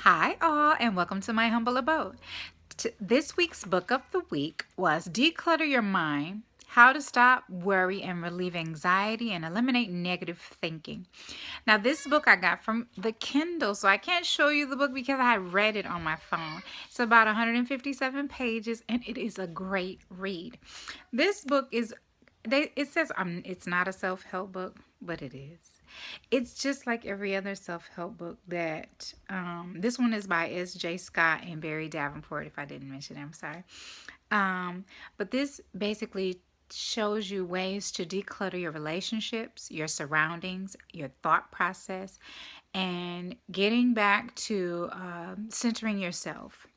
Hi all, and welcome to my humble abode. This week's book of the week was Declutter Your Mind, How to Stop Worry and Relieve Anxiety and Eliminate Negative Thinking. Now this book I got from the Kindle, so I can't show you the book because I read it on my phone. It's about 157 pages and it is a great read. This book is, it says it's not a self-help book, but it is. It's just like every other self-help book that this one is by S.J. Scott and Barrie Davenport. If I didn't mention it, I'm sorry. But this basically shows you ways to declutter your relationships, your surroundings, your thought process, and getting back to centering yourself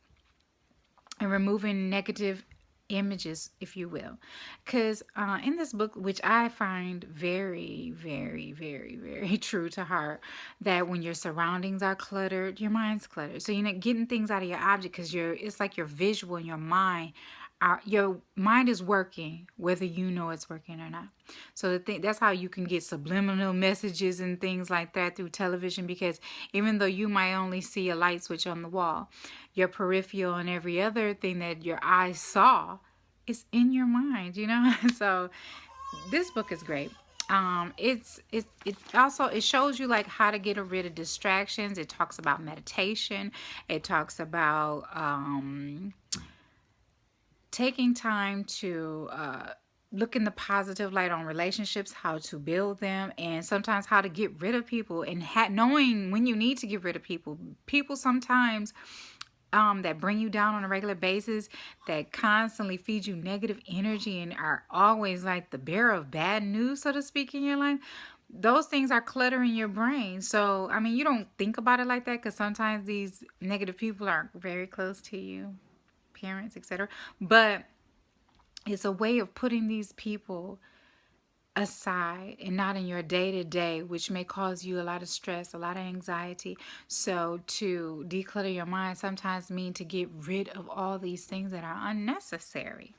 and removing negative images, if you will, because in this book, which I find very, very, very, very true to heart, that when your surroundings are cluttered, your mind's cluttered. So you're not getting things out of your object because it's like your visual and your mind your mind is working whether you know it's working or not. So that's how you can get subliminal messages and things like that through television, because even though you might only see a light switch on the wall, your peripheral and every other thing that your eyes saw is in your mind, So this book is great. It also it shows you like how to get rid of distractions. It talks about meditation. It talks about taking time to look in the positive light on relationships, how to build them, and sometimes how to get rid of people, and knowing when you need to get rid of people. People sometimes that bring you down on a regular basis, that constantly feed you negative energy and are always like the bearer of bad news, so to speak, in your life. Those things are cluttering your brain. So, I mean, you don't think about it like that because sometimes these negative people are very close to you, parents, etc. But it's a way of putting these people aside and not in your day-to-day, which may cause you a lot of stress, a lot of anxiety. So to declutter your mind sometimes mean to get rid of all these things that are unnecessary.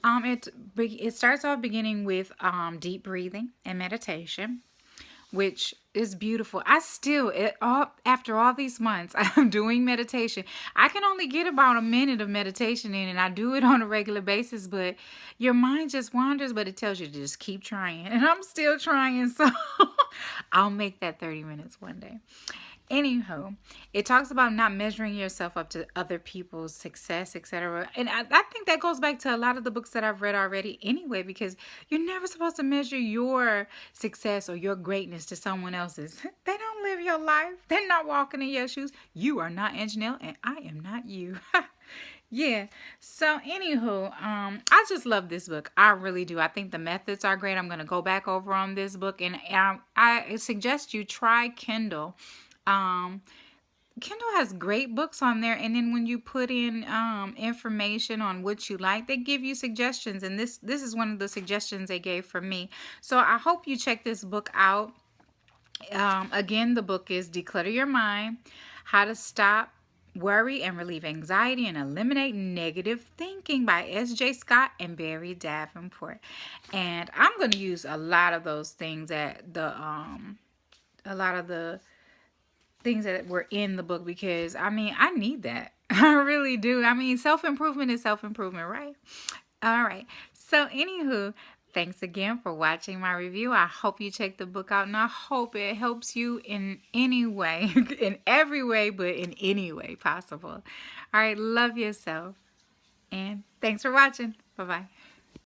It starts off beginning with deep breathing and meditation, which is beautiful. After all these months, I'm doing meditation. I can only get about a minute of meditation in, and I do it on a regular basis, but your mind just wanders, but it tells you to just keep trying. And I'm still trying, so I'll make that 30 minutes one day. Anywho, it talks about not measuring yourself up to other people's success, etc. And I think that goes back to a lot of the books that I've read already anyway, because you're never supposed to measure your success or your greatness to someone else's. They don't live your life. They're not walking in your shoes. You are not Anjanelle, and I am not you. Yeah. So anywho, I just love this book. I really do. I think the methods are great. I'm going to go back over on this book, and I suggest you try Kindle. Um, Kindle has great books on there, and then when you put in information on what you like, they give you suggestions, and this is one of the suggestions they gave for me. So I hope you check this book out. Again, the book is Declutter Your Mind, How to Stop Worry and Relieve Anxiety and Eliminate Negative Thinking by S.J. Scott and Barrie Davenport. And I'm going to use a lot of those things a lot of the things that were in the book, because I mean, I need that. I really do. I mean, self-improvement is self-improvement, right? All right. So anywho, thanks again for watching my review. I hope you check the book out, and I hope it helps you in any way, in every way, but in any way possible. All right. Love yourself, and thanks for watching. Bye-bye.